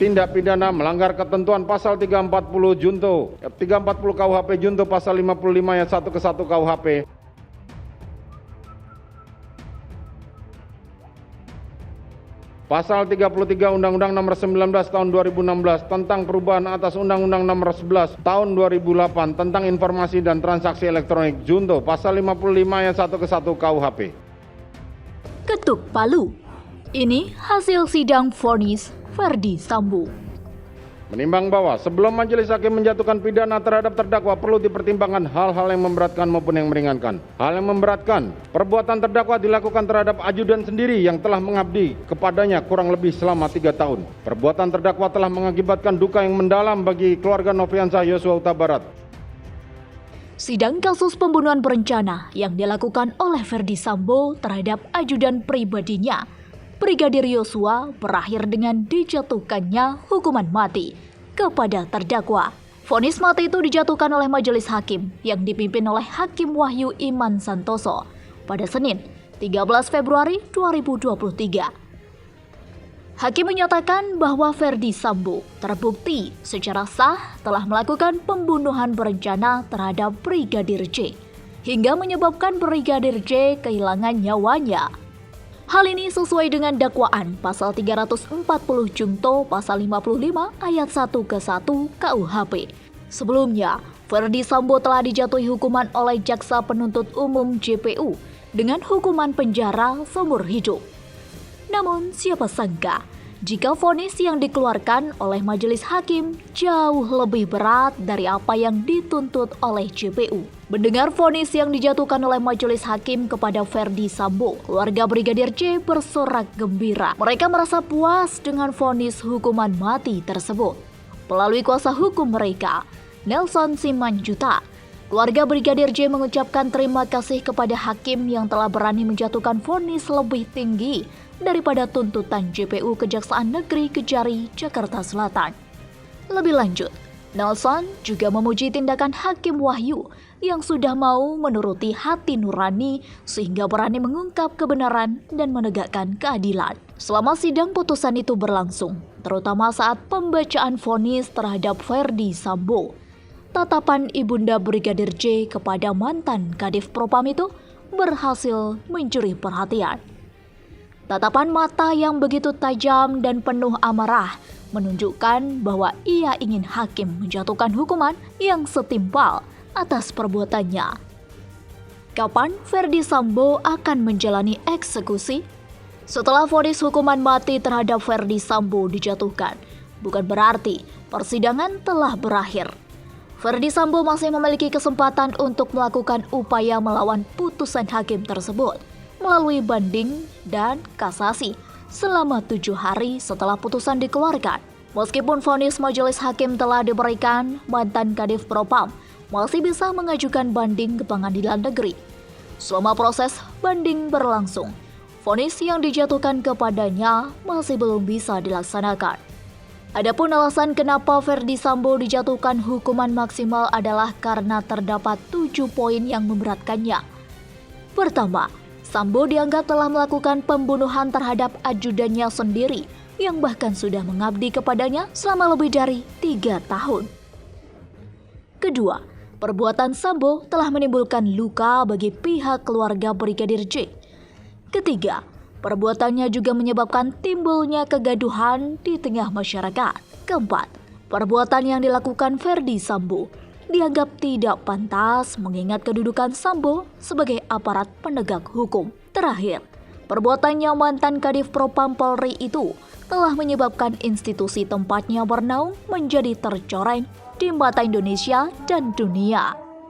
tindak pidana melanggar ketentuan pasal 340 Junto, 340 KUHP Junto pasal 55 ayat 1 ke 1 KUHP. Pasal 33 Undang-Undang Nomor 19 Tahun 2016 tentang perubahan atas Undang-Undang Nomor 11 Tahun 2008 tentang informasi dan transaksi elektronik Junto pasal 55 ayat 1 ke 1 KUHP. Ketuk palu. Ini hasil sidang vonis Ferdi Sambo. Menimbang bahwa sebelum majelis hakim menjatuhkan pidana terhadap terdakwa perlu dipertimbangkan hal-hal yang memberatkan maupun yang meringankan. Hal yang memberatkan, perbuatan terdakwa dilakukan terhadap ajudan sendiri yang telah mengabdi kepadanya kurang lebih selama 3 tahun. Perbuatan terdakwa telah mengakibatkan duka yang mendalam bagi keluarga Nofriansah Yosua Huta Barat. Sidang kasus pembunuhan berencana yang dilakukan oleh Ferdi Sambo terhadap ajudan pribadinya, Brigadir Yosua, berakhir dengan dijatuhkannya hukuman mati kepada terdakwa. Vonis mati itu dijatuhkan oleh majelis hakim yang dipimpin oleh Hakim Wahyu Iman Santoso pada Senin 13 Februari 2023. Hakim menyatakan bahwa Ferdi Sambo terbukti secara sah telah melakukan pembunuhan berencana terhadap Brigadir J hingga menyebabkan Brigadir J kehilangan nyawanya. Hal ini sesuai dengan dakwaan pasal 340 Junto pasal 55 ayat 1 ke 1 KUHP. Sebelumnya, Ferdi Sambo telah dijatuhi hukuman oleh Jaksa Penuntut Umum JPU dengan hukuman penjara seumur hidup. Namun siapa sangka jika vonis yang dikeluarkan oleh majelis hakim jauh lebih berat dari apa yang dituntut oleh JPU. Mendengar vonis yang dijatuhkan oleh majelis hakim kepada Ferdi Sambo, keluarga Brigadir J bersorak gembira. Mereka merasa puas dengan vonis hukuman mati tersebut. Melalui kuasa hukum mereka, Nelson Simanjuta, keluarga Brigadir J mengucapkan terima kasih kepada hakim yang telah berani menjatuhkan vonis lebih tinggi daripada tuntutan JPU Kejaksaan Negeri Kejari, Jakarta Selatan. Lebih lanjut, Nelson juga memuji tindakan Hakim Wahyu yang sudah mau menuruti hati nurani sehingga berani mengungkap kebenaran dan menegakkan keadilan. Selama sidang putusan itu berlangsung, terutama saat pembacaan vonis terhadap Ferdi Sambo, tatapan Ibunda Brigadir J kepada mantan Kadif Propam itu berhasil mencuri perhatian. Tatapan mata yang begitu tajam dan penuh amarah menunjukkan bahwa ia ingin hakim menjatuhkan hukuman yang setimpal atas perbuatannya. Kapan Ferdi Sambo akan menjalani eksekusi? Setelah vonis hukuman mati terhadap Ferdi Sambo dijatuhkan, bukan berarti persidangan telah berakhir. Ferdi Sambo masih memiliki kesempatan untuk melakukan upaya melawan putusan hakim tersebut melalui banding dan kasasi selama 7 hari setelah putusan dikeluarkan. Meskipun vonis majelis hakim telah diberikan, mantan Kadif Propam masih bisa mengajukan banding ke pengadilan negeri. Selama proses banding berlangsung, vonis yang dijatuhkan kepadanya masih belum bisa dilaksanakan. Adapun alasan kenapa Ferdi Sambo dijatuhkan hukuman maksimal adalah karena terdapat 7 poin yang memberatkannya. Pertama, Sambo dianggap telah melakukan pembunuhan terhadap ajudannya sendiri yang bahkan sudah mengabdi kepadanya selama lebih dari 3 tahun. Kedua, perbuatan Sambo telah menimbulkan luka bagi pihak keluarga Brigadir J. Ketiga, perbuatannya juga menyebabkan timbulnya kegaduhan di tengah masyarakat. Keempat, perbuatan yang dilakukan Ferdi Sambo dianggap tidak pantas mengingat kedudukan Sambo sebagai aparat penegak hukum. Terakhir, perbuatannya mantan Kadif Propam Polri itu telah menyebabkan institusi tempatnya bernaung menjadi tercoreng di mata Indonesia dan dunia.